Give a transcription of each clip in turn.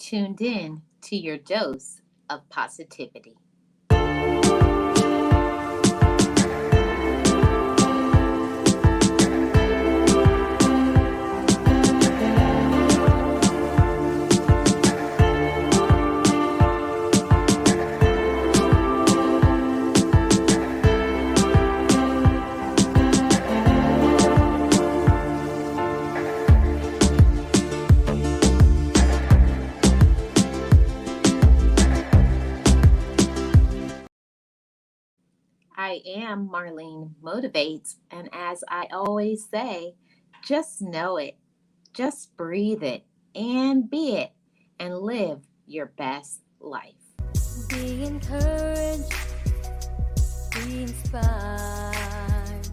tuned in to your dose of positivity. I am Marlene Motivates, and as I always say, just know it, just breathe it, and be it, and live your best life. Be encouraged, be inspired,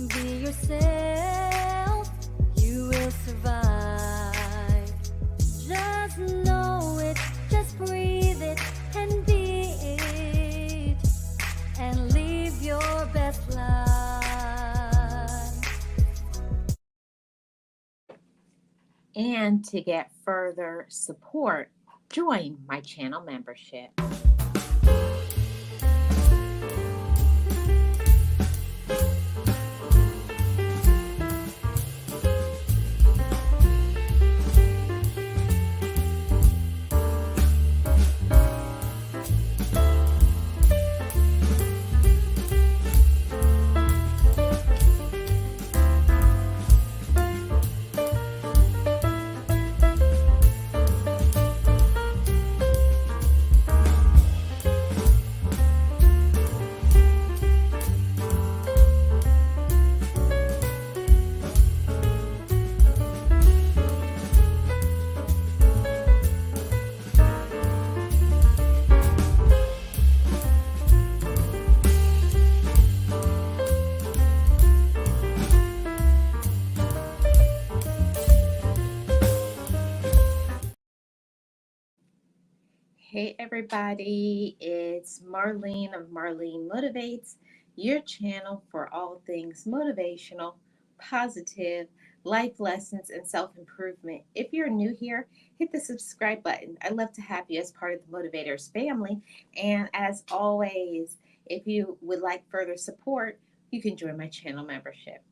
be yourself, you will survive. Just know it, just breathe it, and be it, and live your best life. And to get further support, join my channel membership. Hey everybody, it's Marlene of Marlene Motivates, your channel for all things motivational, positive, life lessons, and self-improvement. If you're new here, hit the subscribe button. I'd love to have you as part of the Motivators family. And as always, if you would like further support, you can join my channel membership.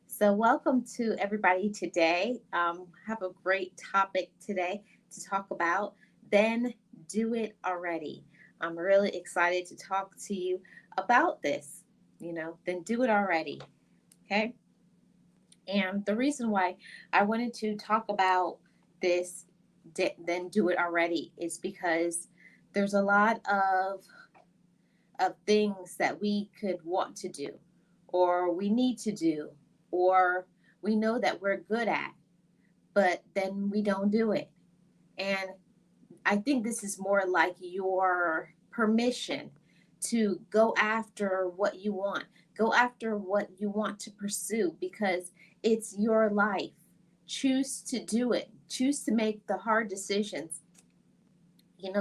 So welcome to everybody today. Have a great topic today to talk about. Then do it already. I'm really excited to talk to you about this. Then do it already. Okay. And the reason why I wanted to talk about this, then do it already, is because there's a lot of things that we could want to do, or we need to do, or we know that we're good at, but then we don't do it. And I think this is more like your permission to go after what you want. Go after what you want to pursue because it's your life. Choose to do it. Choose to make the hard decisions.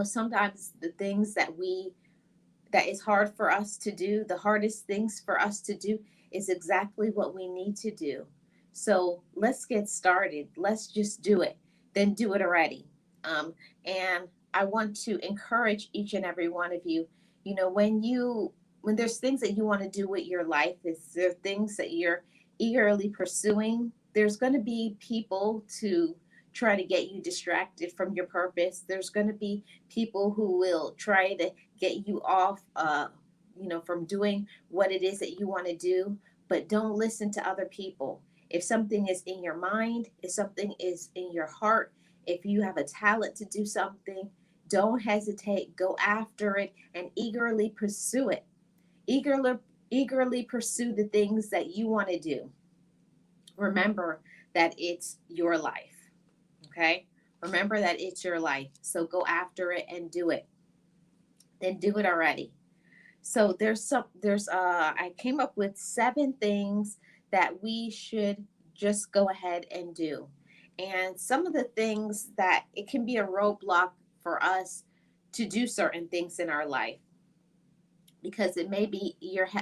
Sometimes the things that is hard for us to do, the hardest things for us to do is exactly what we need to do. So let's get started. Let's just do it. Then do it already. And I want to encourage each and every one of you, when there's things that you want to do with your life, is there things that you're eagerly pursuing, there's going to be people to try to get you distracted from your purpose. There's going to be people who will try to get you off, from doing what it is that you want to do, but don't listen to other people. If something is in your mind, if something is in your heart, if you have a talent to do something, don't hesitate. Go after it and eagerly pursue it. Eagerly pursue the things that you want to do. Remember that it's your life. Okay? Remember that it's your life. So go after it and do it. Then do it already. So I came up with 7 things that we should just go ahead and do. And some of the things that it can be a roadblock for us to do certain things in our life, because it may be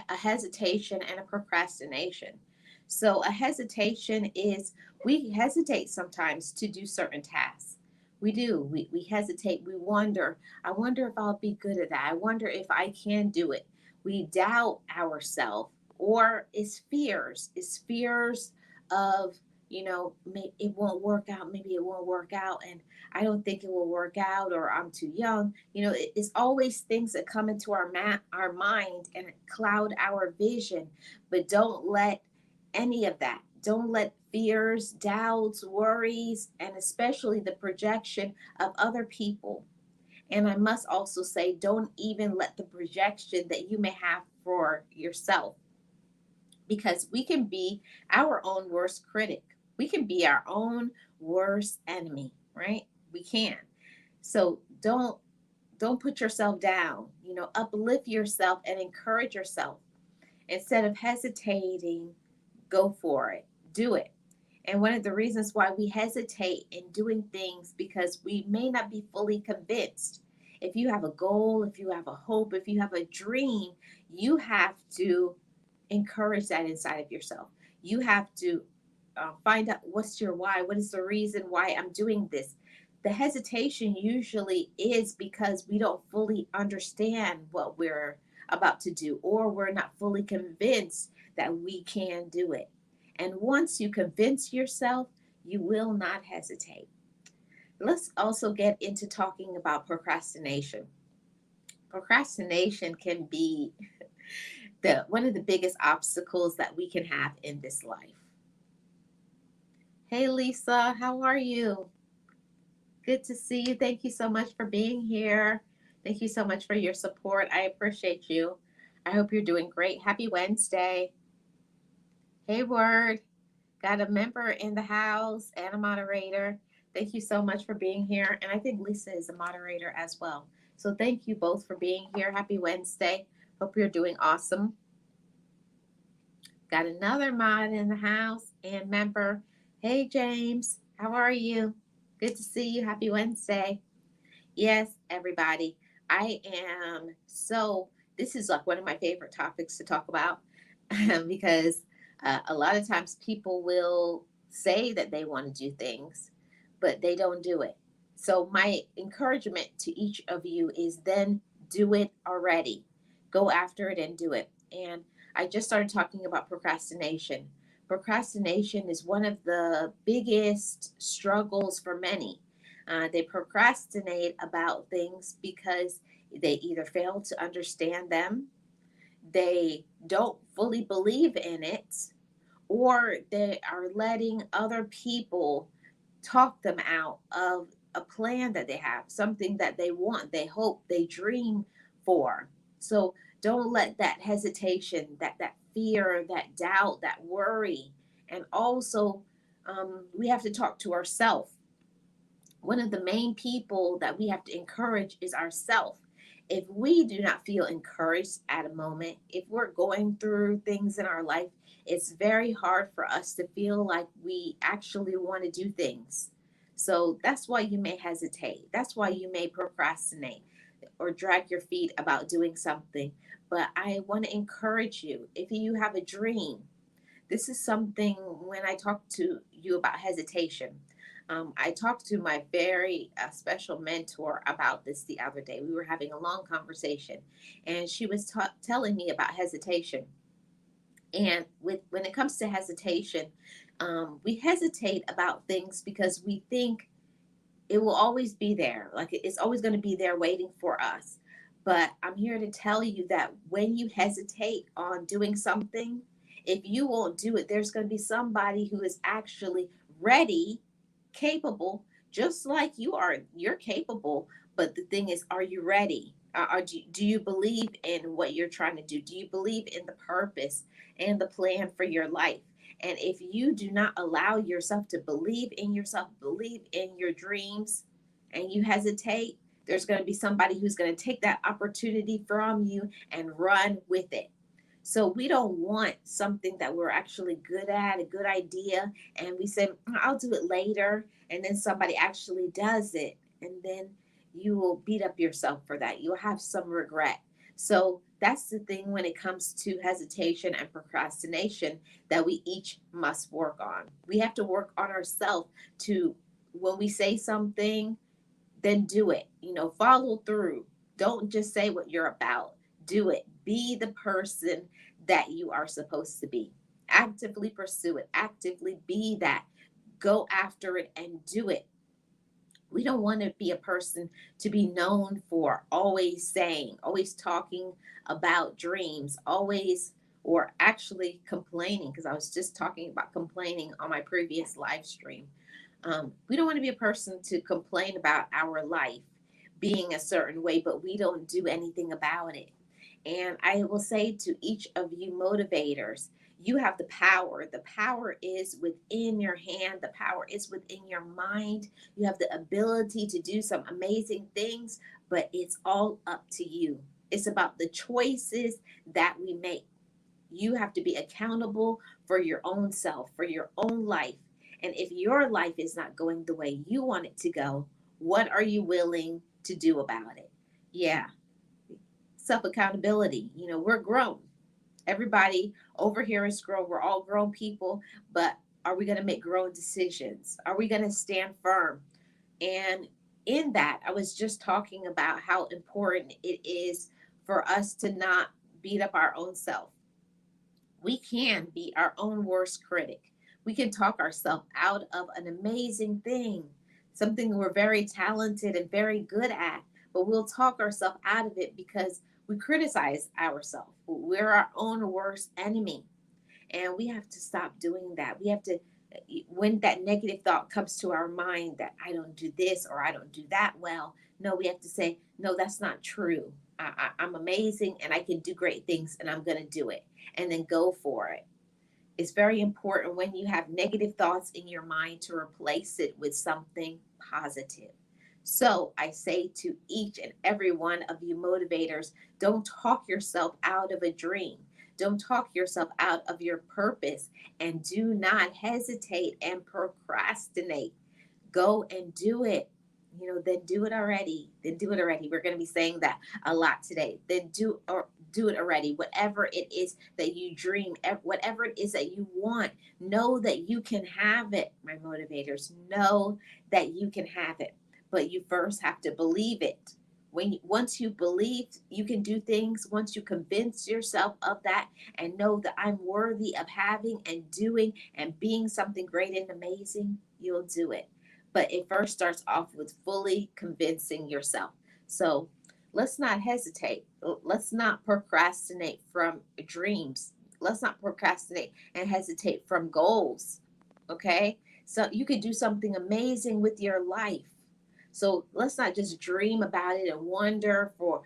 a hesitation and a procrastination. So a hesitation is we hesitate sometimes to do certain tasks. We do. We hesitate. We wonder, I wonder if I'll be good at that. I wonder if I can do it. We doubt ourselves. Or is fears of, it won't work out. Maybe it won't work out. And I don't think it will work out, or I'm too young. It's always things that come into our mind and cloud our vision. But don't let any of that. Don't let fears, doubts, worries, and especially the projection of other people. And I must also say, don't even let the projection that you may have for yourself, because we can be our own worst critic. We can be our own worst enemy, right? We can. So don't put yourself down. Uplift yourself and encourage yourself. Instead of hesitating, go for it. Do it. And one of the reasons why we hesitate in doing things, because we may not be fully convinced. If you have a goal, if you have a hope, if you have a dream, you have to encourage that inside of yourself. You have to find out what's your why. What is the reason why I'm doing this? The hesitation usually is because we don't fully understand what we're about to do, or we're not fully convinced that we can do it. And once you convince yourself, you will not hesitate. Let's also get into talking about procrastination. Procrastination can be the one of the biggest obstacles that we can have in this life. Hey Lisa, how are you? Good to see you. Thank you so much for being here. Thank you so much for your support. I appreciate you. I hope you're doing great. Happy Wednesday. Hey Word, got a member in the house and a moderator. Thank you so much for being here. And I think Lisa is a moderator as well. So thank you both for being here. Happy Wednesday. Hope you're doing awesome. Got another mod in the house and member. Hey, James, how are you? Good to see you. Happy Wednesday. Yes, everybody. I am so, this is like one of my favorite topics to talk about because a lot of times people will say that they want to do things, but they don't do it. So, my encouragement to each of you is then do it already. Go after it and do it. And I just started talking about procrastination. Procrastination is one of the biggest struggles for many. They procrastinate about things because they either fail to understand them, they don't fully believe in it, or they are letting other people talk them out of a plan that they have, something that they want, they hope, they dream for. So don't let that hesitation, that fear, that doubt, that worry, and also we have to talk to ourselves. One of the main people that we have to encourage is ourselves. If we do not feel encouraged at a moment, if we're going through things in our life, it's very hard for us to feel like we actually want to do things. So that's why you may hesitate. That's why you may procrastinate or drag your feet about doing something. But I want to encourage you, if you have a dream, this is something when I talk to you about hesitation. I talked to my very special mentor about this the other day. We were having a long conversation, and she was telling me about hesitation. And when it comes to hesitation, we hesitate about things because we think it will always be there. Like it's always going to be there waiting for us. But I'm here to tell you that when you hesitate on doing something, if you won't do it, there's going to be somebody who is actually ready, capable, just like you are. You're capable. But the thing is, are you ready? Do you believe in what you're trying to do? Do you believe in the purpose and the plan for your life? And if you do not allow yourself to believe in yourself, believe in your dreams, and you hesitate, there's going to be somebody who's going to take that opportunity from you and run with it. So we don't want something that we're actually good at, a good idea, and we say, I'll do it later. And then somebody actually does it. And then you will beat up yourself for that. You'll have some regret. So that's the thing when it comes to hesitation and procrastination that we each must work on. We have to work on ourselves to, when we say something, then do it. Follow through. Don't just say what you're about. Do it. Be the person that you are supposed to be. Actively pursue it. Actively be that. Go after it and do it. We don't want to be a person to be known for always saying, always talking about dreams, always, or actually complaining, because I was just talking about complaining on my previous live stream. We don't want to be a person to complain about our life being a certain way, but we don't do anything about it. And I will say to each of you motivators, you have the power. The power is within your hand, the power is within your mind. You have the ability to do some amazing things, but it's all up to you. It's about the choices that we make. You have to be accountable for your own self, for your own life. And if your life is not going the way you want it to go, what are you willing to do about it? Yeah, self accountability. We're grown. Everybody over here is grown. We're all grown people, but are we going to make grown decisions? Are we going to stand firm? And in that, I was just talking about how important it is for us to not beat up our own self. We can be our own worst critic. We can talk ourselves out of an amazing thing, something we're very talented and very good at, but we'll talk ourselves out of it because we criticize ourselves. We're our own worst enemy. And we have to stop doing that. We have to, when that negative thought comes to our mind that I don't do this or I don't do that well, no, we have to say, no, that's not true. I'm amazing and I can do great things and I'm going to do it, and then go for it. It's very important when you have negative thoughts in your mind to replace it with something positive. So I say to each and every one of you motivators, don't talk yourself out of a dream. Don't talk yourself out of your purpose, and do not hesitate and procrastinate. Go and do it. Then do it already. Then do it already. We're going to be saying that a lot today. Then do it already. Whatever it is that you dream, whatever it is that you want, know that you can have it. My motivators, know that you can have it, but you first have to believe it. Once you believe you can do things, once you convince yourself of that and know that I'm worthy of having and doing and being something great and amazing, you'll do it. But it first starts off with fully convincing yourself. So let's not hesitate. Let's not procrastinate from dreams. Let's not procrastinate and hesitate from goals. Okay? So you could do something amazing with your life. So let's not just dream about it and wonder for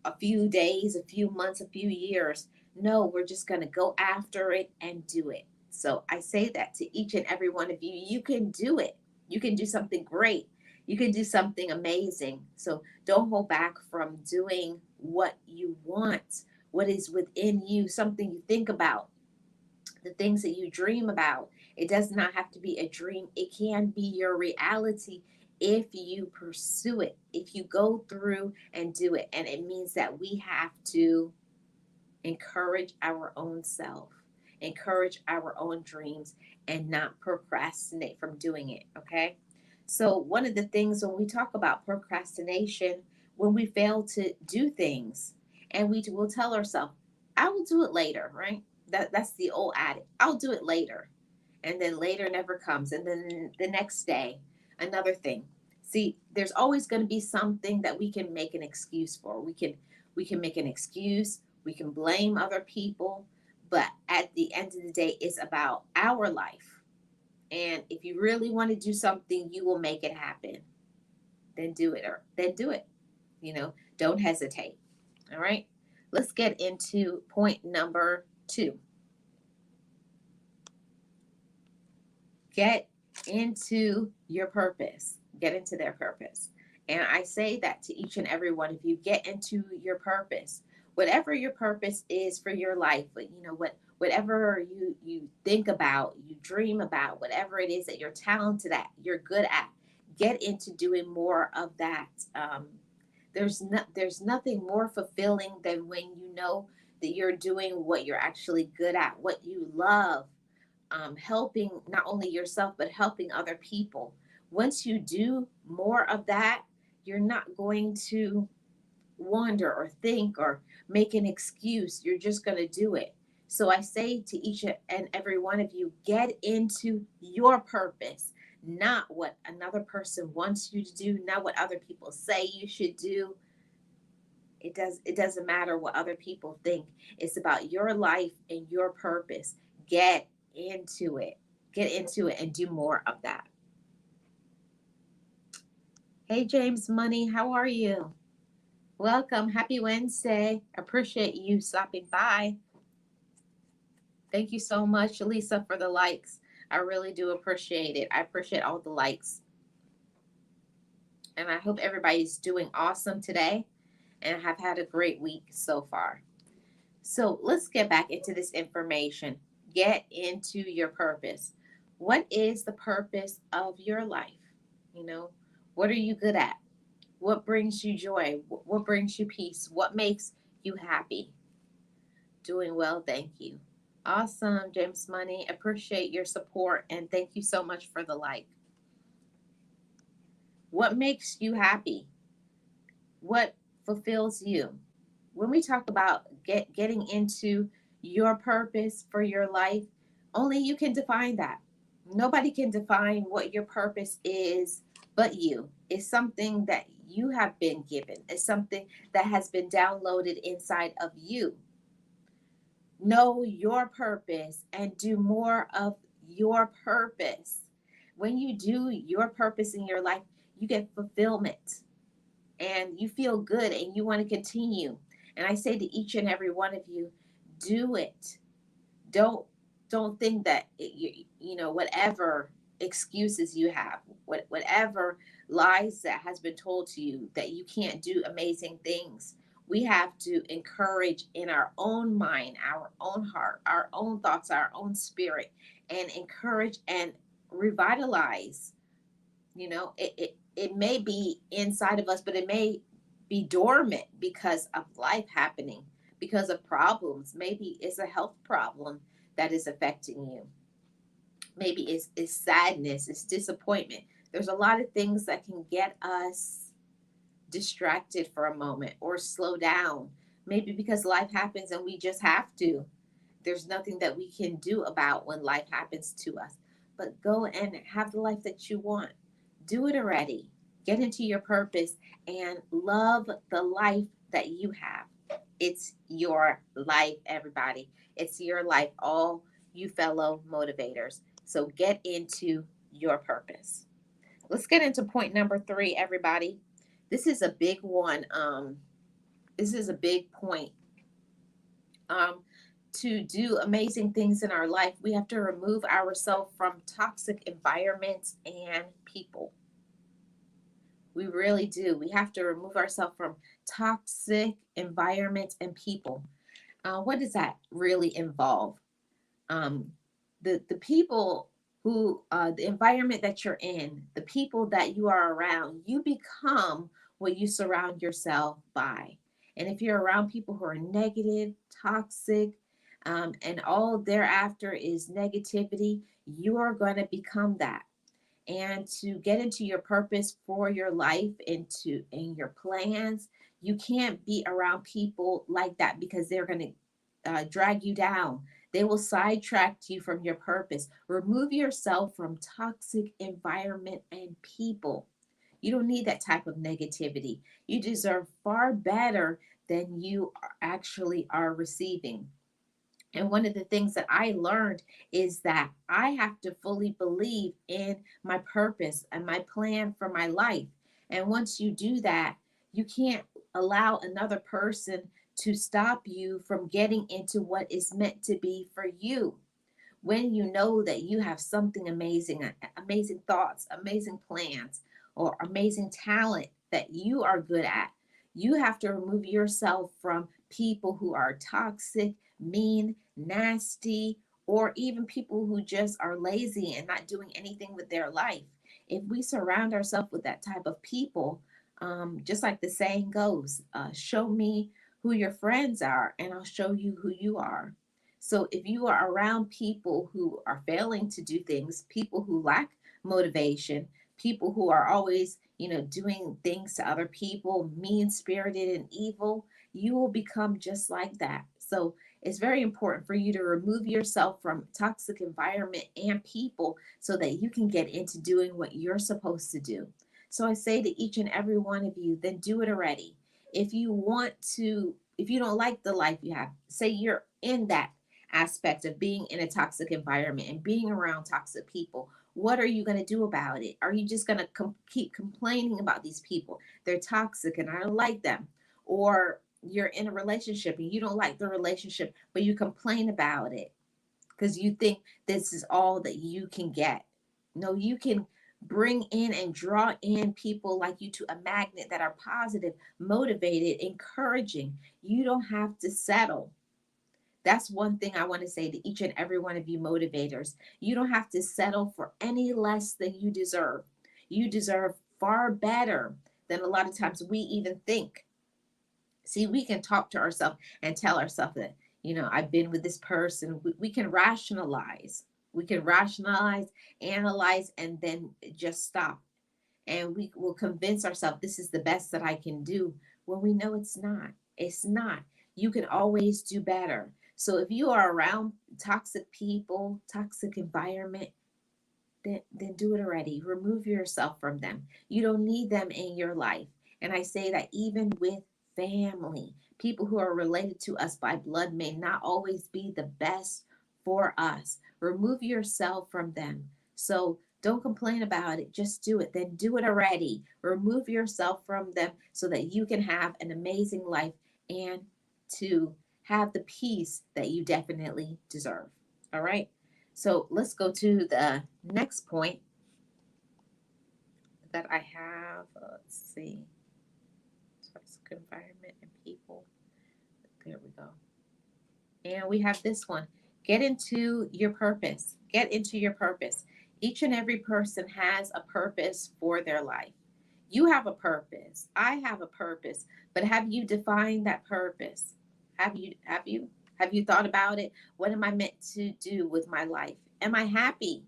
a few days, a few months, a few years. No, we're just going to go after it and do it. So I say that to each and every one of you. You can do it. You can do something great. You can do something amazing. So don't hold back from doing what you want, what is within you, something you think about, the things that you dream about. It does not have to be a dream, it can be your reality if you pursue it, if you go through and do it. And it means that we have to encourage our own self, encourage our own dreams, and not procrastinate from doing it. Okay. So, one of the things when we talk about procrastination, when we fail to do things and we will tell ourselves, I will do it later, right? That's the old adage. I'll do it later. And then later never comes. And then the next day, another thing. See, there's always going to be something that we can make an excuse for. We can make an excuse, we can blame other people, but at the end of the day, it's about our life. And if you really want to do something, you will make it happen. Then do it, or then do it. Don't hesitate. All right. Let's get into point number 2. Get into your purpose. Get into their purpose. And I say that to each and every one of you. Get into your purpose. Whatever your purpose is for your life, but whatever you think about, you dream about, whatever it is that you're talented at, you're good at, get into doing more of that. There's nothing more fulfilling than when you know that you're doing what you're actually good at, what you love, helping not only yourself but helping other people. Once you do more of that, you're not going to wonder or think or make an excuse. You're just going to do it. So I say to each and every one of you, get into your purpose, not what another person wants you to do, not what other people say you should do. It doesn't matter what other people think. It's about your life and your purpose. Get into it. Get into it and do more of that. Hey James Money, how are you? Welcome. Happy Wednesday. Appreciate you stopping by. Thank you so much, Lisa, for the likes. I really do appreciate it. I appreciate all the likes. And I hope everybody's doing awesome today and have had a great week so far. So let's get back into this information. Get into your purpose. What is the purpose of your life? You know, what are you good at? What brings you joy? What brings you peace? What makes you happy? Doing well, thank you. Awesome, James Money. Appreciate your support and thank you so much for the like. What makes you happy? What fulfills you? When we talk about getting into your purpose for your life, only you can define that. Nobody can define what your purpose is but you. It's something that you have been given, it's something that has been downloaded inside of you. Know your purpose and do more of your purpose. When you do your purpose in your life, you get fulfillment and you feel good and you want to continue. And I say to each and every one of you, do it. Don't think that whatever excuses you have, whatever lies that has been told to you that you can't do amazing things. We have to encourage in our own mind, our own heart, our own thoughts, our own spirit, and encourage and revitalize. It may be inside of us, but it may be dormant because of life happening, because of problems. Maybe it's a health problem that is affecting you. Maybe it's sadness, it's disappointment. There's a lot of things that can get us distracted for a moment or slow down. Maybe because life happens and we just have to. There's nothing that we can do about when life happens to us. But go and have the life that you want. Do it already. Get into your purpose and love the life that you have. It's your life, everybody. It's your life, all you fellow motivators. So get into your purpose. Let's get into point number 3, everybody. This is a big one. This is a big point. Um, to do amazing things in our life, we have to remove ourselves from toxic environments and people. We really do. We have to remove ourselves from toxic environments and people. What does that really involve? Um, the people who the environment that you're in, the people that you are around, you become what you surround yourself by. And if you're around people who are negative, toxic, and all thereafter is negativity, you are going to become that. And to get into your purpose for your life, into in your plans, you can't be around people like that because they're going to drag you down. They will sidetrack you from your purpose. Remove yourself from toxic environment and people. You don't need that type of negativity. You deserve far better than you actually are receiving. And one of the things that I learned is that I have to fully believe in my purpose and my plan for my life. And once you do that, you can't allow another person to stop you from getting into what is meant to be for you. When you know that you have something amazing, amazing thoughts, amazing plans, or amazing talent that you are good at, you have to remove yourself from people who are toxic, mean, nasty, or even people who just are lazy and not doing anything with their life. If we surround ourselves with that type of people, just like the saying goes, show me who your friends are, and I'll show you who you are. So if you are around people who are failing to do things, people who lack motivation, people who are always, doing things to other people, mean spirited and evil, you will become just like that. So it's very important for you to remove yourself from toxic environment and people so that you can get into doing what you're supposed to do. So I say to each and every one of you, then do it already. If you don't like the life you have, say you're in that aspect of being in a toxic environment and being around toxic people, what are you going to do about it? Are you just going to keep complaining about these people? They're toxic and I don't like them. Or you're in a relationship and you don't like the relationship, but you complain about it because you think this is all that you can get. No, you can bring in and draw in people like you to a magnet that are positive, motivated, encouraging. You don't have to settle. That's one thing I want to say to each and every one of you motivators. You don't have to settle for any less than you deserve. You deserve far better than a lot of times we even think. See, we can talk to ourselves and tell ourselves that, I've been with this person. We can rationalize. We can rationalize, analyze, and then just stop. And we will convince ourselves this is the best that I can do when we know it's not. It's not. You can always do better. So if you are around toxic people, toxic environment, then do it already. Remove yourself from them. You don't need them in your life. And I say that even with family, people who are related to us by blood may not always be the best for us. Remove yourself from them. So don't complain about it. Just do it. Then do it already. Remove yourself from them so that you can have an amazing life and to have the peace that you definitely deserve. All right. So let's go to the next point that I have. Let's see. Toxic environment and people. There we go. And we have this one. Get into your purpose. Get into your purpose. Each and every person has a purpose for their life. You have a purpose. I have a purpose. But have you defined that purpose? Have you thought about it? What am I meant to do with my life? Am I happy?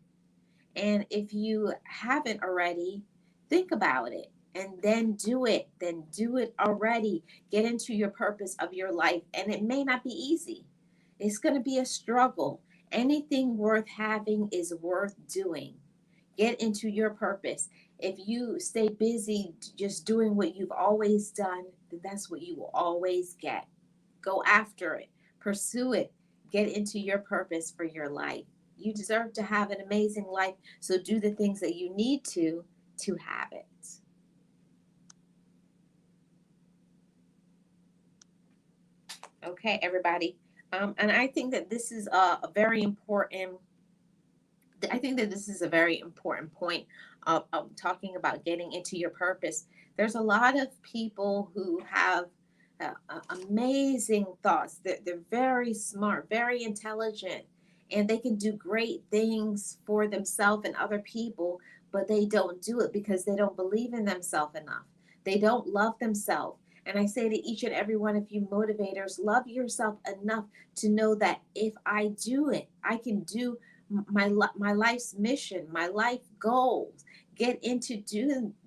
And if you haven't already, think about it and then do it. Then do it already. Get into your purpose of your life. And it may not be easy, it's going to be a struggle. Anything worth having is worth doing. Get into your purpose. If you stay busy just doing what you've always done, then that's what you will always get. Go after it, pursue it, get into your purpose for your life. You deserve to have an amazing life, so do the things that you need to have it. Okay, everybody. And I think that this is a very important. I think that this is a very important point of talking about getting into your purpose. There's a lot of people who have amazing thoughts. They're very smart, very intelligent, and they can do great things for themselves and other people, but they don't do it because they don't believe in themselves enough. They don't love themselves. And I say to each and every one of you motivators, love yourself enough to know that if I do it, I can do my life's mission, my life goals. Get into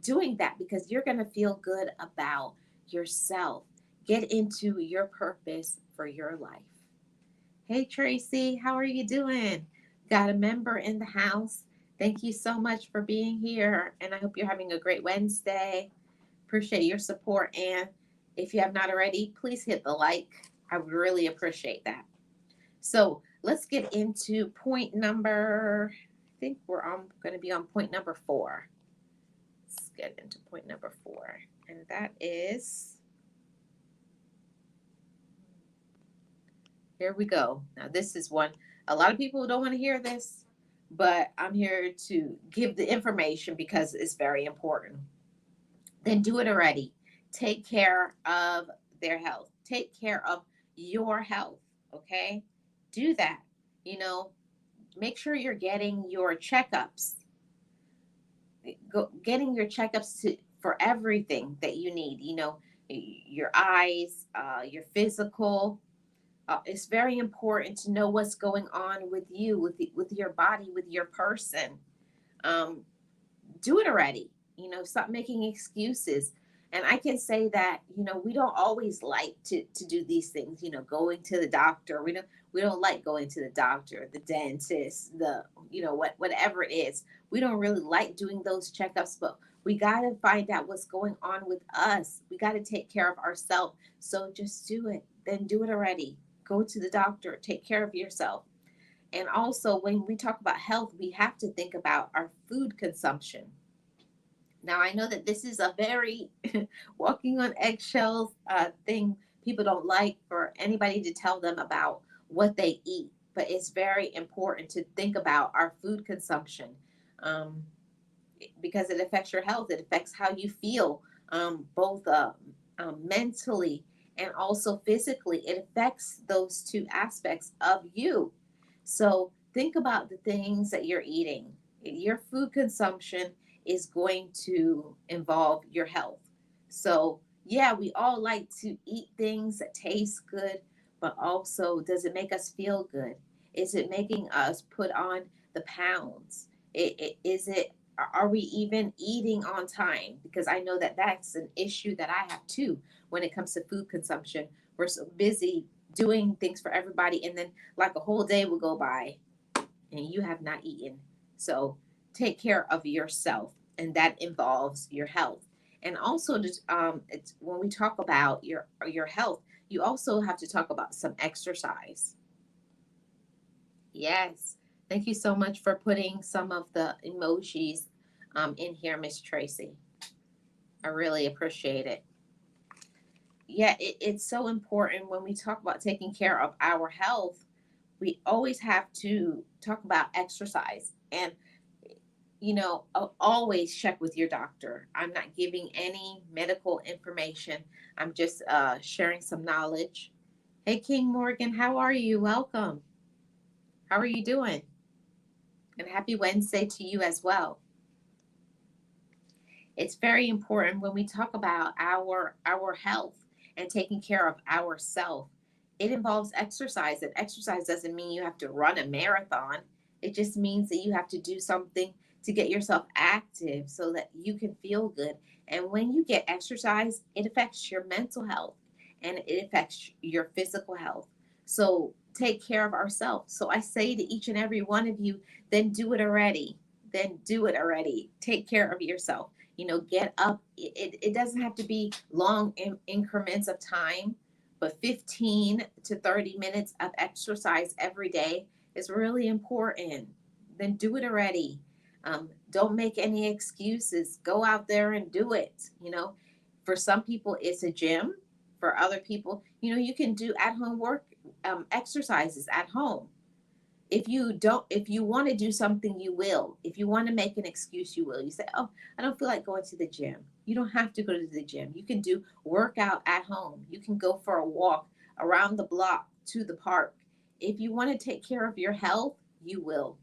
doing that because you're going to feel good about yourself. Get into your purpose for your life. Hey Tracy, how are you doing? Got a member in the house. Thank you so much for being here, and I hope you're having a great Wednesday. Appreciate your support, and if you have not already, please hit the like. I would really appreciate that. So let's get into point number, I think we're going to be on point number 4. Let's get into point number 4. And that is, here we go. Now, this is one, a lot of people don't want to hear this, but I'm here to give the information because it's very important. Then do it already. Take care of their health. Take care of your health. Okay? Do that. You know, make sure you're getting your checkups. Getting your checkups for everything that you need. Your eyes, your physical. It's very important to know what's going on with you, with your body, with your person. Um, do it already. Stop making excuses. And I can say that, we don't always like to do these things, going to the doctor. We don't like going to the doctor, the dentist, whatever it is. We don't really like doing those checkups, but we got to find out what's going on with us. We got to take care of ourselves. So just do it. Then do it already. Go to the doctor, take care of yourself. And also, when we talk about health, we have to think about our food consumption. Now, I know that this is a very walking on eggshells thing. People don't like for anybody to tell them about what they eat, but it's very important to think about our food consumption, um, because it affects your health. It affects how you feel, both mentally and also physically. It affects those two aspects of you. So think about the things that you're eating. Your food consumption is going to involve your health. So, yeah, we all like to eat things that taste good, but also, does it make us feel good? Is it making us put on the pounds? Is it, are we even eating on time? Because I know that that's an issue that I have too when it comes to food consumption. We're so busy doing things for everybody, and then like a whole day will go by and you have not eaten. So take care of yourself, and that involves your health. And also, just it's when we talk about your health, you also have to talk about some exercise. Yes. Thank you so much for putting some of the emojis in here, Miss Tracy. I really appreciate it. Yeah, it's so important when we talk about taking care of our health. We always have to talk about exercise. And always check with your doctor. I'm not giving any medical information. I'm just sharing some knowledge. Hey, King Morgan, how are you? Welcome. How are you doing? And happy Wednesday to you as well. It's very important when we talk about our health and taking care of ourselves. It involves exercise, and exercise doesn't mean you have to run a marathon. It just means that you have to do something to get yourself active so that you can feel good. And when you get exercise, it affects your mental health and it affects your physical health. So take care of ourselves. So I say to each and every one of you, then do it already. Then do it already. Take care of yourself. Get up. It doesn't have to be long increments of time, but 15 to 30 minutes of exercise every day is really important. Then do it already. Don't make any excuses. Go out there and do it. For some people, it's a gym. For other people, you can do at home work, exercises at home. If you want to do something, you will. If you want to make an excuse, you will. You say, oh, I don't feel like going to the gym. You don't have to go to the gym. You can do workout at home. You can go for a walk around the block to the park. If you want to take care of your health, you will.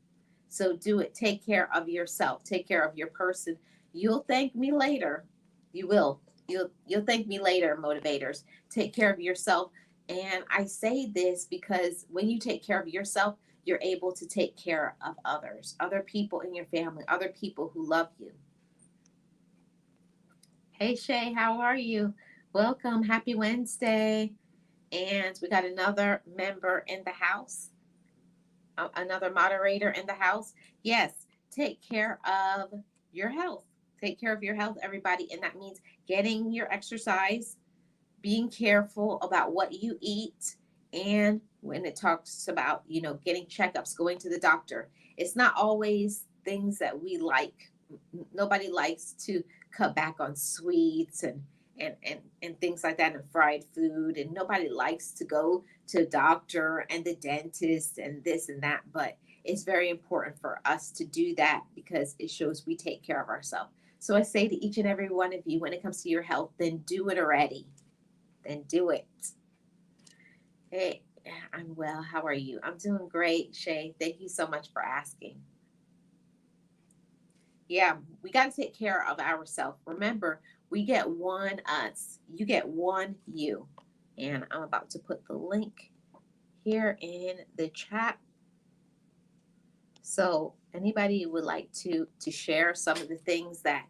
So do it. Take care of yourself. Take care of your person. You'll thank me later. You will. You'll thank me later, motivators. Take care of yourself. And I say this because when you take care of yourself, you're able to take care of others, other people in your family, other people who love you. Hey, Shay, how are you? Welcome. Happy Wednesday. And we got another member in the house, another moderator in the house. Yes, take care of your health. Take care of your health, everybody. And that means getting your exercise, being careful about what you eat, and when it talks about getting checkups, going to the doctor, it's not always things that we like. Nobody likes to cut back on sweets and things like that, and fried food, and nobody likes to go to a doctor and the dentist and this and that, but it's very important for us to do that because it shows we take care of ourselves. So I say to each and every one of you, when it comes to your health, then do it already. Then do it. Hey, I'm well. How are you? I'm doing great, Shay. Thank you so much for asking. Yeah, we got to take care of ourselves. Remember, we get one us. You get one you. And I'm about to put the link here in the chat So, anybody would like to share some of the things that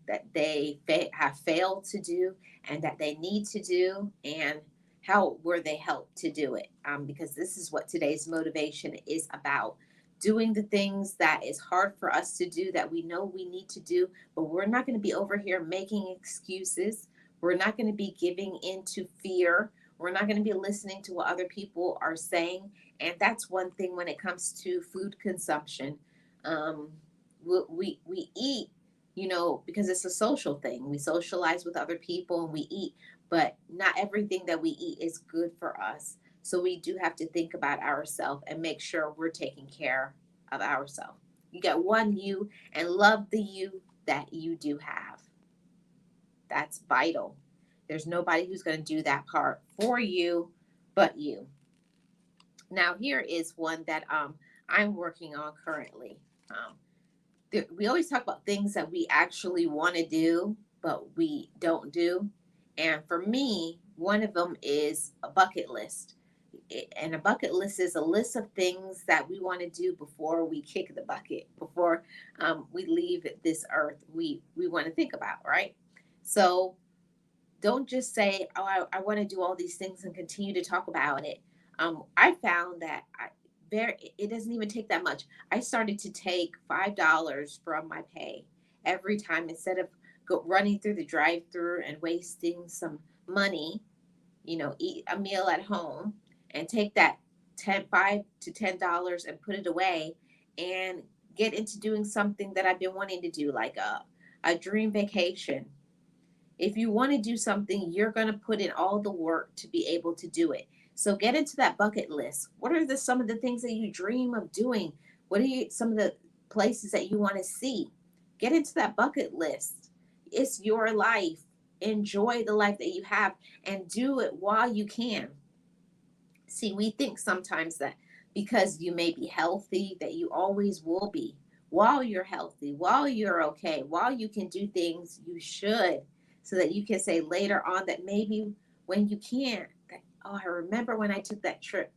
that they have failed to do and that they need to do, and how were they helped to do it? Because this is what today's motivation is about. Doing the things that is hard for us to do that we know we need to do, but we're not going to be over here making excuses. We're not going to be giving into fear. We're not going to be listening to what other people are saying. And that's one thing when it comes to food consumption. um, we eat, because it's a social thing. We socialize with other people and we eat, but not everything that we eat is good for us. So we do have to think about ourselves and make sure we're taking care of ourselves. You got one you, and love the you that you do have. That's vital. There's nobody who's going to do that part for you but you. Now, here is one that I'm working on currently. We always talk about things that we actually want to do, but we don't do. And for me, one of them is a bucket list. And a bucket list is a list of things that we want to do before we kick the bucket, before we leave this earth. We want to think about, right? So don't just say, "Oh, I want to do all these things," and continue to talk about it. I found that it doesn't even take that much. I started to take $5 from my pay every time, instead of running through the drive-through and wasting some money. Eat a meal at home and take that 5 to $10 and put it away, and get into doing something that I've been wanting to do, like a dream vacation. If you want to do something, you're going to put in all the work to be able to do it. So get into that bucket list. What are some of the things that you dream of doing? What are some of the places that you want to see? Get into that bucket list. It's your life. Enjoy the life that you have and do it while you can. See, we think sometimes that because you may be healthy, that you always will be. While you're healthy, while you're okay, while you can do things, you should, so that you can say later on that maybe when you can't, that, oh, I remember when I took that trip.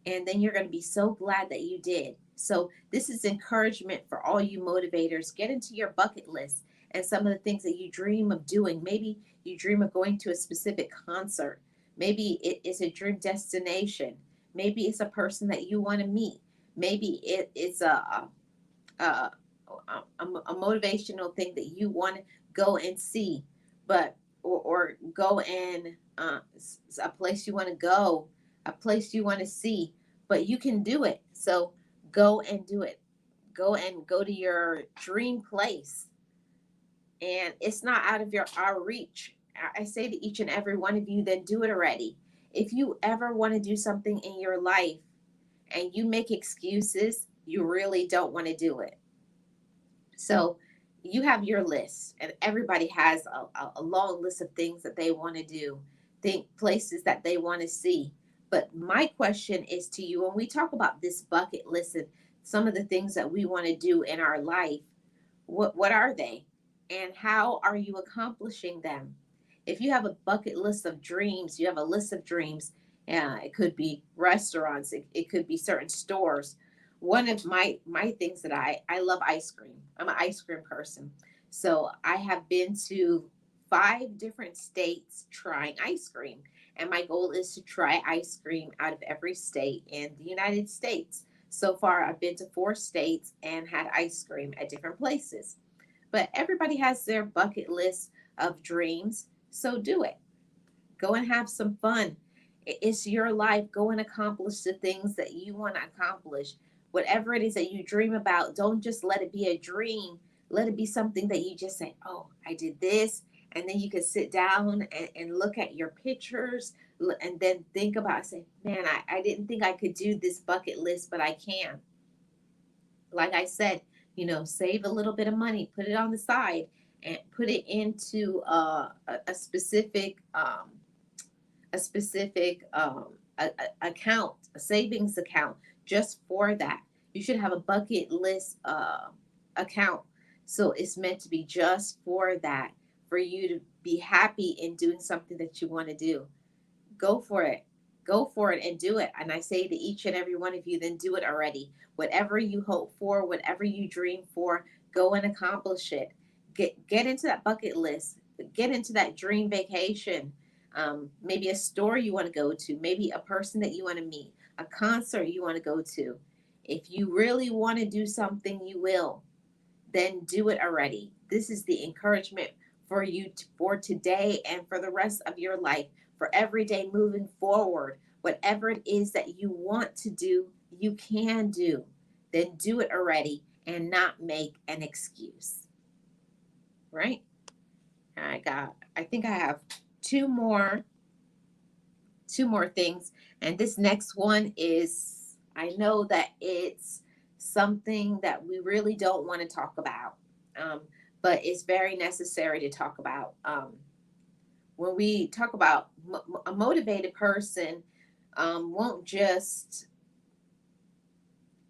And then you're going to be so glad that you did. So, this is encouragement for all you motivators. Get into your bucket list and some of the things that you dream of doing. Maybe you dream of going to a specific concert. Maybe it is a dream destination. Maybe it's a person that you want to meet. Maybe it's a, a motivational thing that you want to go and see, but or go in a place you want to go, a place you want to see, but you can do it. So go and do it. Go to your dream place, and it's not out of our reach. I say to each and every one of you, then do it already. If you ever want to do something in your life and you make excuses, you really don't want to do it. So you have your list, and everybody has a long list of things that they want to do, think places that they want to see. But my question is to you, when we talk about this bucket list and some of the things that we want to do in our life, what are they? And how are you accomplishing them? If you have a bucket list of dreams, you have a list of dreams. It could be restaurants, it could be certain stores. One of my things that I love ice cream. I'm an ice cream person. So I have been to 5 different states trying ice cream. And my goal is to try ice cream out of every state in the United States. So far, I've been to 4 states and had ice cream at different places. But everybody has their bucket list of dreams. So do it. Go and have some fun. It's your life. Go and accomplish the things that you want to accomplish. Whatever it is that you dream about, don't just let it be a dream. Let it be something that you just say, "Oh, I did this." And then you can sit down and look at your pictures, and then think about, say, "Man, I didn't think I could do this bucket list, but I can." Like I said, save a little bit of money, put it on the side, and put it into a specific account, a savings account, just for that. You should have a bucket list account. So it's meant to be just for that, for you to be happy in doing something that you want to do. Go for it. go for it and do it. And I say to each and every one of you, then do it already. Whatever you hope for, whatever you dream for, go and accomplish it. Get into that bucket list. Get into that dream vacation. Maybe a store you want to go to, maybe a person that you want to meet, a concert you want to go to. If you really want to do something, you will. Then do it already. This is the encouragement for you for today and for the rest of your life, for every day moving forward. Whatever it is that you want to do, you can do. Then do it already and not make an excuse. Right? I think I have two more two more things. And this next one is, I know that it's something that we really don't want to talk about, um, but it's very necessary to talk about. When we talk about a motivated person, won't just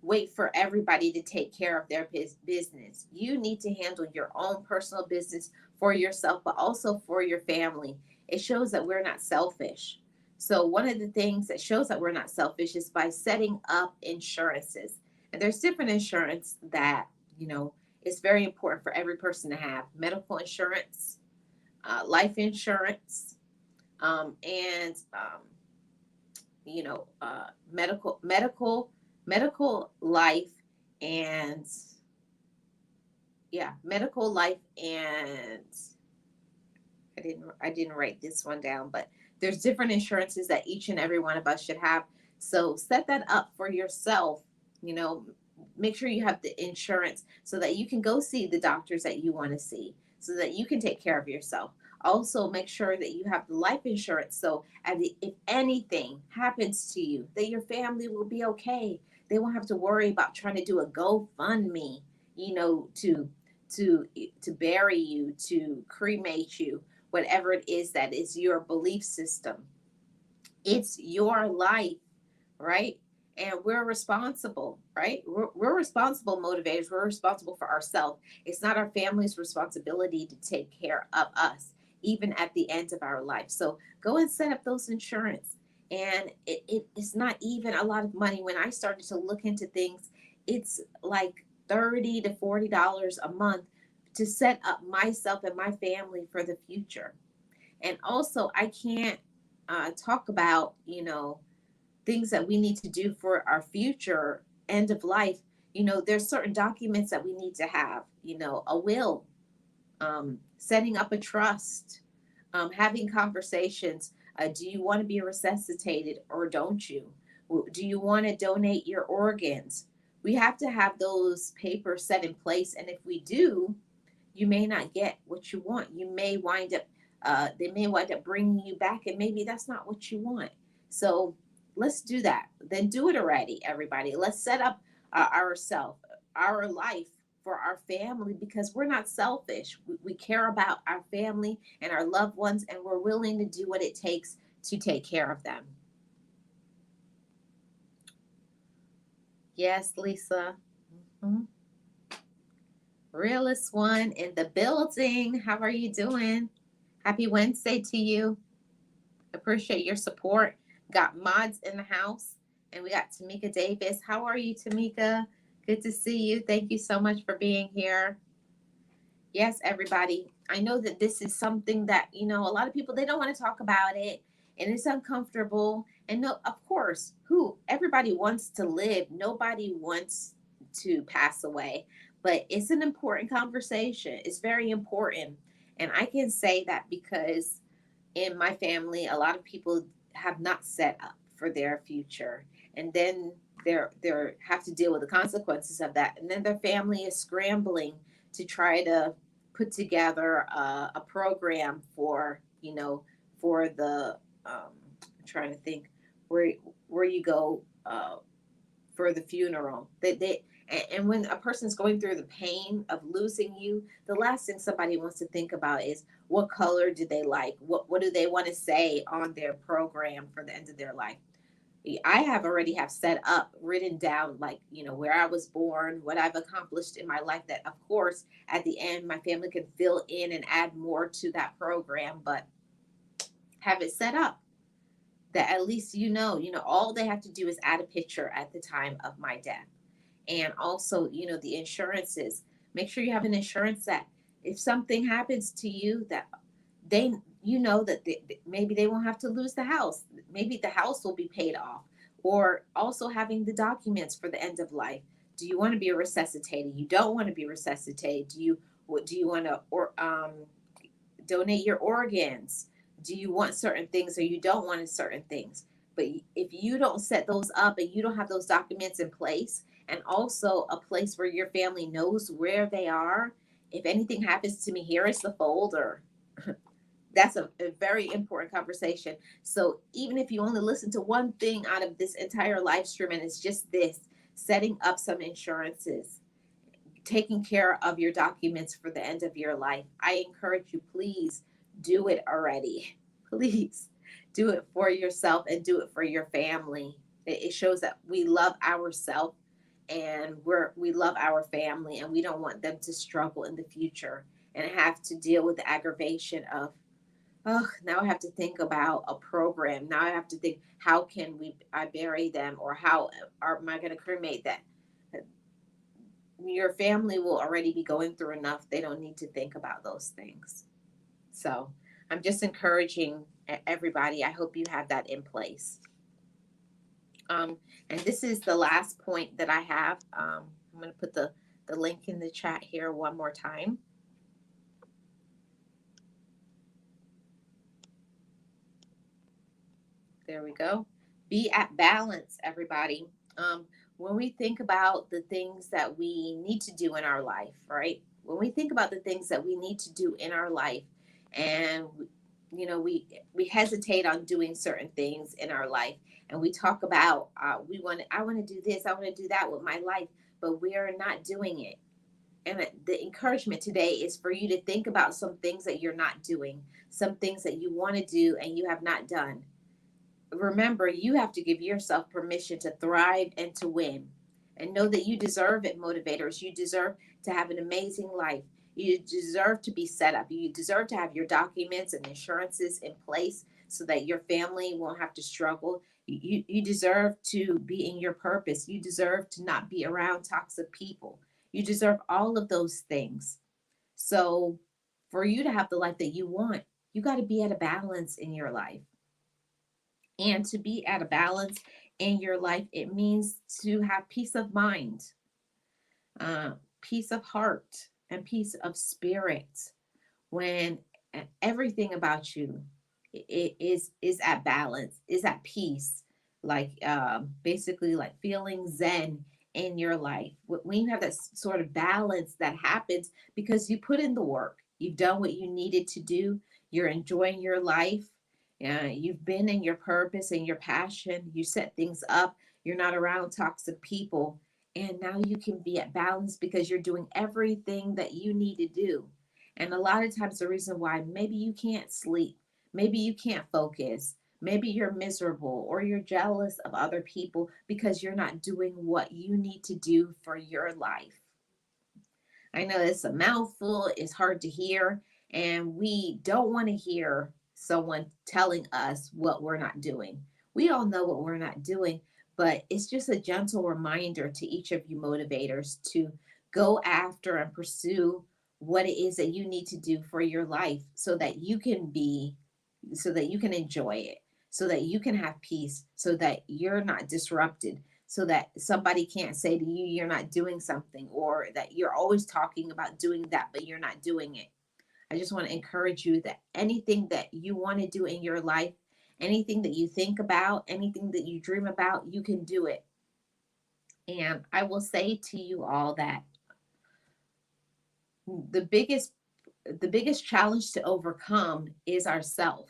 wait for everybody to take care of their business. You need to handle your own personal business for yourself, but also for your family. It shows that we're not selfish. So, one of the things that shows that we're not selfish is by setting up insurances. And there's different insurance that, you know, it's very important for every person to have: medical insurance, life insurance, and medical life, and yeah, medical life, and I didn't write this one down, but there's different insurances that each and every one of us should have. So set that up for yourself. You know, make sure you have the insurance so that you can go see the doctors that you want to see, so that you can take care of yourself. Also, make sure that you have the life insurance so if anything happens to you, that your family will be okay. They won't have to worry about trying to do a GoFundMe, you know, to to bury you, to cremate you, whatever it is that is your belief system. It's your life, right? And we're responsible, right? We're responsible motivators. We're responsible for ourselves. It's not our family's responsibility to take care of us, even at the end of our life. So go and set up those insurance. And it's not even a lot of money. When I started to look into things, it's like $30 to $40 a month to set up myself and my family for the future. And also, I can't talk about, things that we need to do for our future end of life. There's certain documents that we need to have, a will, setting up a trust, having conversations. Do you want to be resuscitated or don't you? Do you want to donate your organs? We have to have those papers set in place. And if we do, you may not get what you want. They may wind up bringing you back, and maybe that's not what you want. So let's do that. Then do it already, everybody. Let's set up our life for our family, because we're not selfish. We care about our family and our loved ones, and we're willing to do what it takes to take care of them. Yes, Lisa. Mhm. Realist one in the building. How are you doing? Happy Wednesday to you. Appreciate your support. Got mods in the house, and we got Tamika Davis. How are you, Tamika? Good to see you. Thank you so much for being here. Yes, everybody. I know that this is something that, a lot of people, they don't want to talk about it, and it's uncomfortable. And no, of course, everybody wants to live. Nobody wants to pass away, but it's an important conversation. It's very important. And I can say that because in my family, a lot of people have not set up for their future, and then they're have to deal with the consequences of that, and then their family is scrambling to try to put together a program for the I'm trying to think where you go for the funeral. And when a person's going through the pain of losing you, the last thing somebody wants to think about is what color do they like? What do they want to say on their program for the end of their life? I have already have set up, written down, like, where I was born, what I've accomplished in my life, that of course at the end my family can fill in and add more to that program, but have it set up. that at least all they have to do is add a picture at the time of my death. And also, the insurances. Make sure you have an insurance that if something happens to you, that they that maybe they won't have to lose the house. Maybe the house will be paid off. Or also having the documents for the end of life. Do you want to be resuscitated? You don't want to be resuscitated. Do you want to or donate your organs? Do you want certain things or you don't want certain things? But if you don't set those up and you don't have those documents in place, and also a place where your family knows where they are, if anything happens to me, here is the folder. That's a very important conversation. So even if you only listen to one thing out of this entire live stream, and it's just this, setting up some insurances, taking care of your documents for the end of your life, I encourage you, please do it already. Please do it for yourself and do it for your family. It shows that we love ourselves and we love our family, and we don't want them to struggle in the future and have to deal with the aggravation of, oh, now I have to think about a program. Now I have to think, how can I bury them, or how am I going to cremate them? Your family will already be going through enough. They don't need to think about those things. So I'm just encouraging everybody. I hope you have that in place. And this is the last point that I have. I'm going to put the link in the chat here one more time. There we go. Be at balance, everybody. When we think about the things that we need to do in our life, right? When we think about the things that we need to do in our life, and we hesitate on doing certain things in our life, and we talk about I want to do this, I want to do that with my life, but we are not doing it. And the encouragement today is for you to think about some things that you're not doing, some things that you want to do and you have not done. Remember, you have to give yourself permission to thrive and to win. And know that you deserve it, motivators. You deserve to have an amazing life. You deserve to be set up. You deserve to have your documents and insurances in place so that your family won't have to struggle. You deserve to be in your purpose. You deserve to not be around toxic people. You deserve all of those things. So, for you to have the life that you want, you got to be at a balance in your life. And to be at a balance in your life, it means to have peace of mind, peace of heart, and peace of spirit. When everything about you is at balance, is at peace, like basically like feeling zen in your life. When you have that sort of balance, that happens because you put in the work, you've done what you needed to do, you're enjoying your life, you've been in your purpose and your passion, you set things up, you're not around toxic people, and now you can be at balance because you're doing everything that you need to do. And a lot of times, the reason why maybe you can't sleep, maybe you can't focus, maybe you're miserable or you're jealous of other people because you're not doing what you need to do for your life. I know it's a mouthful, it's hard to hear, and we don't want to hear someone telling us what we're not doing. We all know what we're not doing, but it's just a gentle reminder to each of you motivators to go after and pursue what it is that you need to do for your life so that you can enjoy it, so that you can have peace, so that you're not disrupted, so that somebody can't say to you you're not doing something, or that you're always talking about doing that but you're not doing it. I just want to encourage you that anything that you want to do in your life, anything that you think about, anything that you dream about, you can do it. And I will say to you all that the biggest the biggest challenge to overcome is ourself.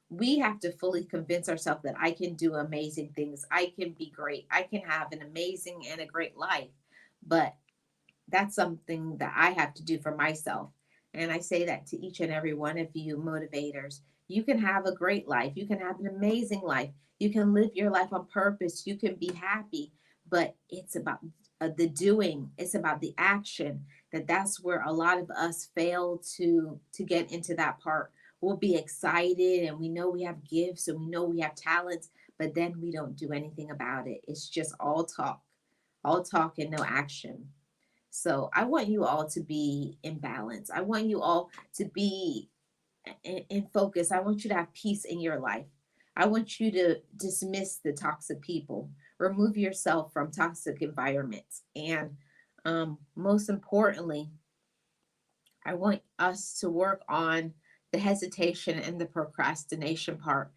We have to fully convince ourselves that I can do amazing things. I can be great. I can have an amazing and a great life. But that's something that I have to do for myself. And I say that to each and every one of you motivators. You can have a great life. You can have an amazing life. You can live your life on purpose. You can be happy. But it's about the doing. It's about the action. That's where a lot of us fail to get into that part we'll be excited and we know we have gifts and we know we have talents, but then we don't do anything about it. It's just all talk and no action. So I want you all to be in balance. I want you all to be in focus. I want you to have peace in your life. I want you to dismiss the toxic people, remove yourself from toxic environments. And most importantly, I want us to work on the hesitation and the procrastination part,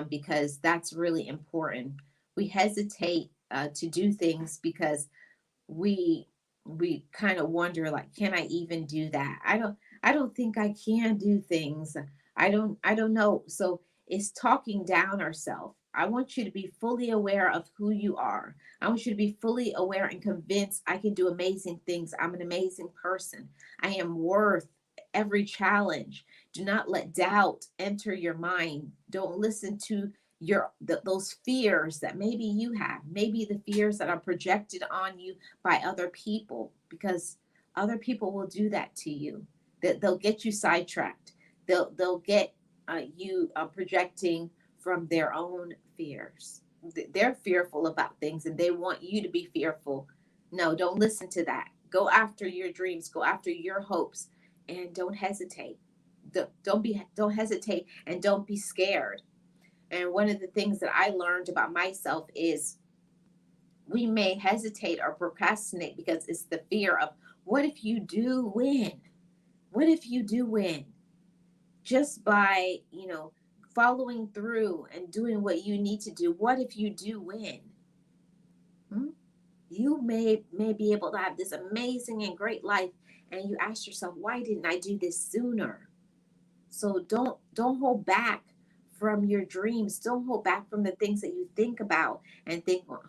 because that's really important. We hesitate to do things because we we kind of wonder, like, can I even do that? I don't think I can do things. I don't know. So it's talking down ourselves. I want you to be fully aware of who you are. I want you to be fully aware and convinced I can do amazing things. I'm an amazing person. I am worth every challenge. Do not let doubt enter your mind. Don't listen to those fears that maybe you have, maybe the fears that are projected on you by other people, because other people will do that to you. That they'll get you sidetracked. They'll get you projecting from their own fears. They're fearful about things and they want you to be fearful. No, don't listen to that. Go after your dreams. Go after your hopes, and don't hesitate. Don't hesitate, and don't be scared. And one of the things that I learned about myself is we may hesitate or procrastinate because it's the fear of, what if you do win? What if you do win? Just by, following through and doing what you need to do, what if you do win? Hmm? You may be able to have this amazing and great life, and you ask yourself, why didn't I do this sooner? So don't hold back from your dreams. Don't hold back from the things that you think about and think, well,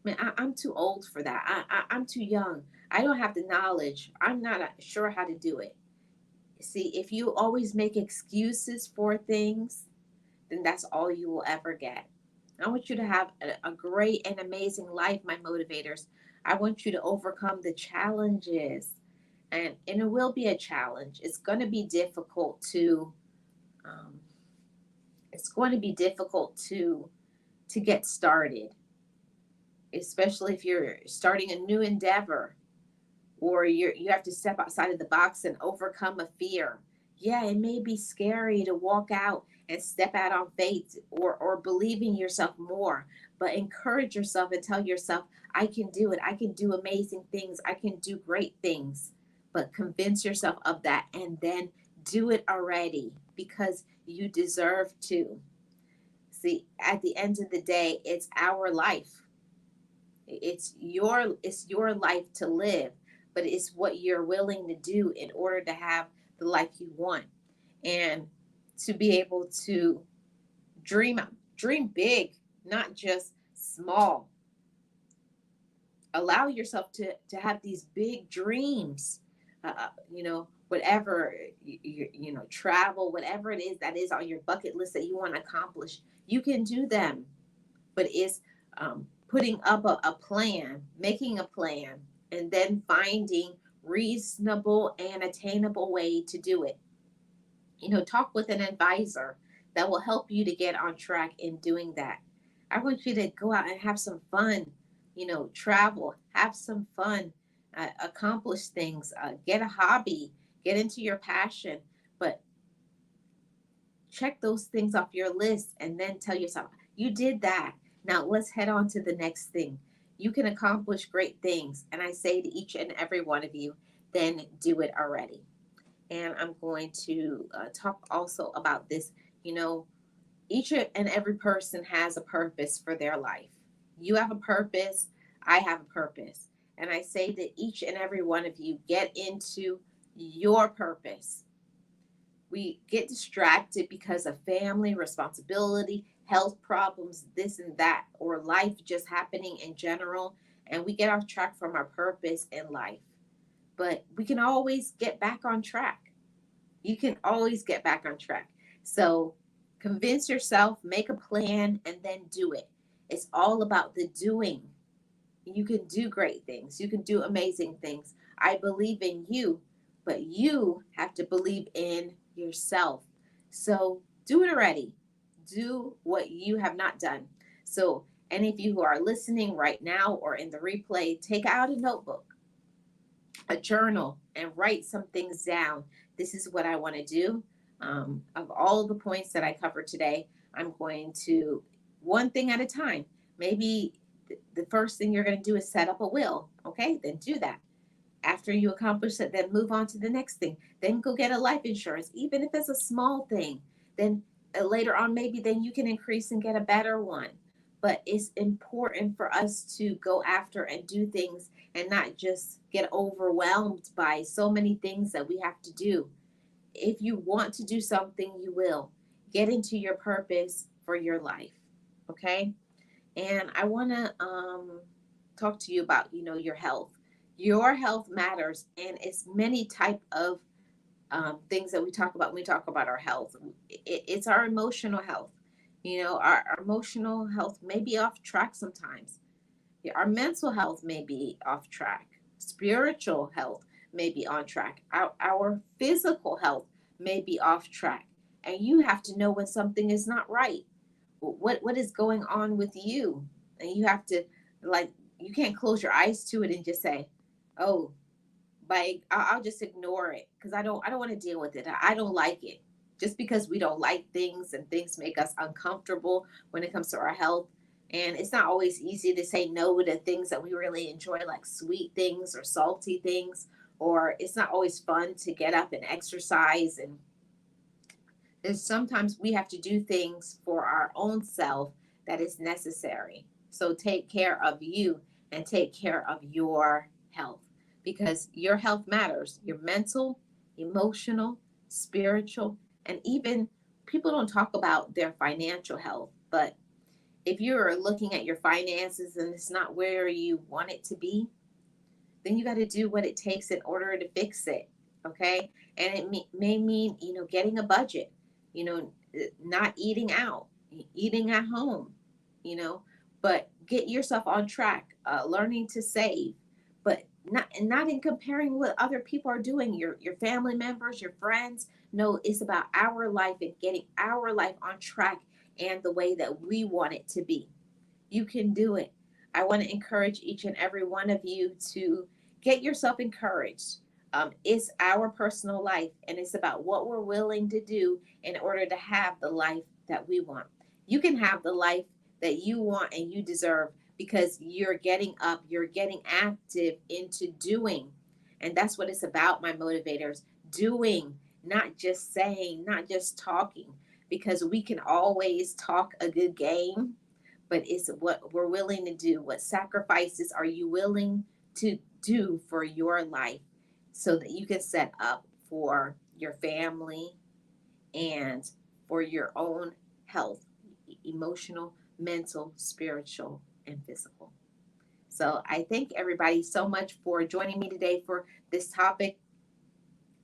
man, I'm too old for that. I'm too young. I don't have the knowledge. I'm not sure how to do it. See, if you always make excuses for things, then that's all you will ever get. I want you to have a great and amazing life, my motivators. I want you to overcome the challenges. And it will be a challenge. It's going to be difficult to um, to get started, especially if you're starting a new endeavor, or you have to step outside of the box and overcome a fear. Yeah, it may be scary to walk out and step out on faith, or believe in yourself more, but encourage yourself and tell yourself, I can do it. I can do amazing things. I can do great things. But convince yourself of that, and then do it already, because you deserve to. See, at the end of the day, it's our life. It's your life to live, but it's what you're willing to do in order to have the life you want, and to be able to dream dream big, not just small. Allow yourself to have these big dreams. Whatever travel, whatever it is that is on your bucket list that you want to accomplish, you can do them. But it's putting up a plan, making a plan, and then finding reasonable and attainable way to do it. Talk with an advisor that will help you to get on track in doing that. I want you to go out and have some fun, travel, have some fun, accomplish things, get a hobby, get into your passion, but check those things off your list and then tell yourself, you did that. Now let's head on to the next thing. You can accomplish great things. And I say to each and every one of you, then do it already. And I'm going to talk also about this. Each and every person has a purpose for their life. You have a purpose. I have a purpose. And I say that each and every one of you, get into your purpose. We get distracted because of family, responsibility, health problems, this and that, or life just happening in general. And we get off track from our purpose in life. But we can always get back on track. You can always get back on track. So convince yourself, make a plan, and then do it. It's all about the doing. You can do great things. You can do amazing things. I believe in you, but you have to believe in yourself. So do it already. Do what you have not done. So, any of you who are listening right now or in the replay, take out a notebook, a journal, and write some things down. This is what I want to do. Of all the points that I covered today, I'm going to one thing at a time. Maybe the first thing you're going to do is set up a will. Okay, then do that. After you accomplish it, then move on to the next thing. Then go get a life insurance, even if it's a small thing. Then later on, maybe then you can increase and get a better one. But it's important for us to go after and do things and not just get overwhelmed by so many things that we have to do. If you want to do something, you will. Get into your purpose for your life. Okay? And I want to talk to you about, your health. Your health matters, and it's many type of things that we talk about when we talk about our health. It's our emotional health. Our emotional health may be off track sometimes. Yeah, our mental health may be off track. Spiritual health may be on track. Our physical health may be off track. And you have to know when something is not right. What is going on with you? And you have to, like, you can't close your eyes to it and just say, oh, like I'll just ignore it because I don't want to deal with it. I don't like it. Just because we don't like things and things make us uncomfortable when it comes to our health. And it's not always easy to say no to things that we really enjoy, like sweet things or salty things, or it's not always fun to get up and exercise. And sometimes we have to do things for our own self that is necessary. So take care of you and take care of your health because your health matters. Your mental, emotional, spiritual, and even people don't talk about their financial health. But if you're looking at your finances and it's not where you want it to be, then you got to do what it takes in order to fix it. Okay. And it may mean, getting a budget, not eating out, eating at home, but get yourself on track, learning to save, but not in comparing what other people are doing, your family members, your friends. No, it's about our life and getting our life on track and the way that we want it to be. You can do it. I want to encourage each and every one of you to get yourself encouraged. It's our personal life, and it's about what we're willing to do in order to have the life that we want. You can have the life that you want and you deserve because you're getting up, you're getting active into doing. And that's what it's about, my motivators. Doing, not just saying, not just talking, because we can always talk a good game, but it's what we're willing to do. What sacrifices are you willing to do for your life so that you can set up for your family and for your own health, emotional, mental, spiritual, and physical. So I thank everybody so much for joining me today for this topic.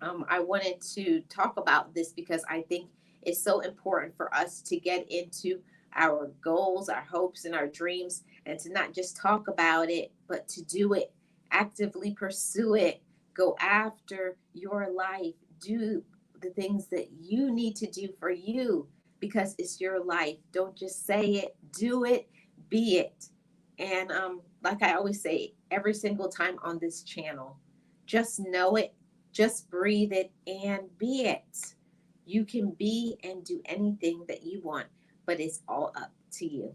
I wanted to talk about this because I think it's so important for us to get into our goals, our hopes, and our dreams, and to not just talk about it, but to do it, actively pursue it, go after your life, do the things that you need to do for you because it's your life. Don't just say it, do it, be it. And like I always say every single time on this channel, just know it, just breathe it, and be it. You can be and do anything that you want, but it's all up to you.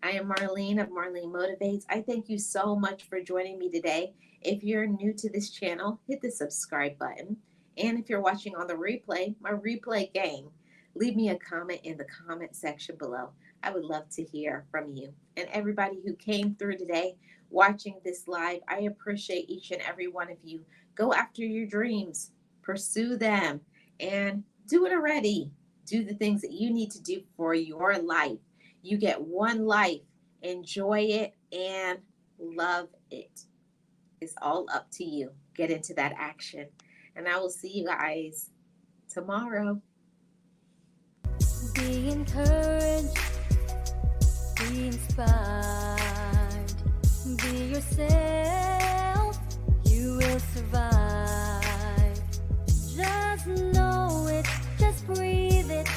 I am Marlene of Marlene Motivates. I thank you so much for joining me today. If you're new to this channel, hit the subscribe button. And if you're watching on the replay, my replay gang, leave me a comment in the comment section below. I would love to hear from you. And everybody who came through today watching this live, I appreciate each and every one of you. Go after your dreams, pursue them, and do it already. Do the things that you need to do for your life. You get one life. Enjoy it and love it. It's all up to you. Get into that action. And I will see you guys tomorrow. Be encouraged, be inspired, be yourself, you will survive. Just know it, just breathe it,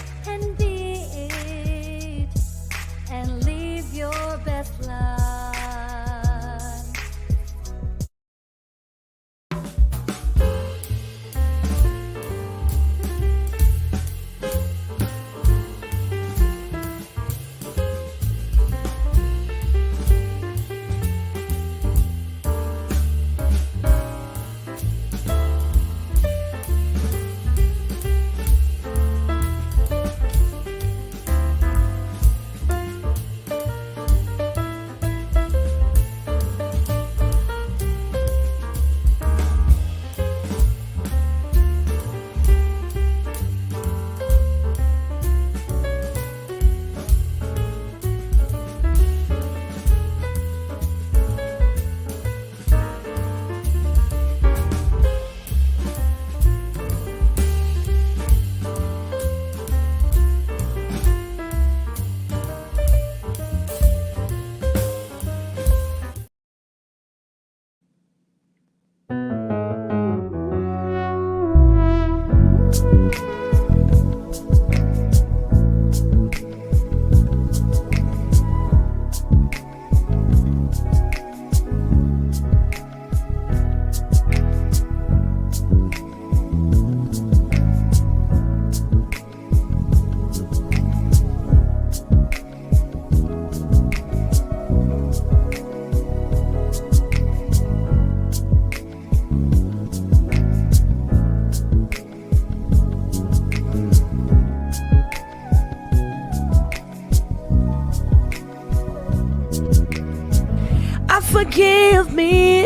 Forgive me,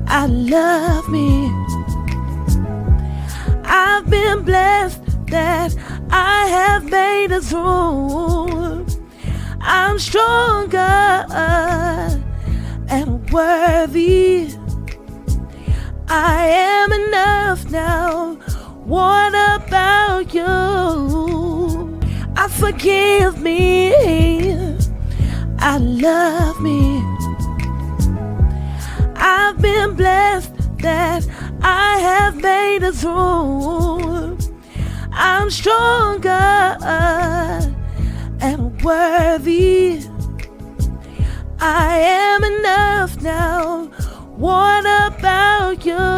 I love me. I've been blessed that I have made it through. I'm stronger and worthy. I am enough now. What about you? I forgive me, I love me. I've been blessed that I have made it through. I'm stronger and worthy. I am enough now. What about you?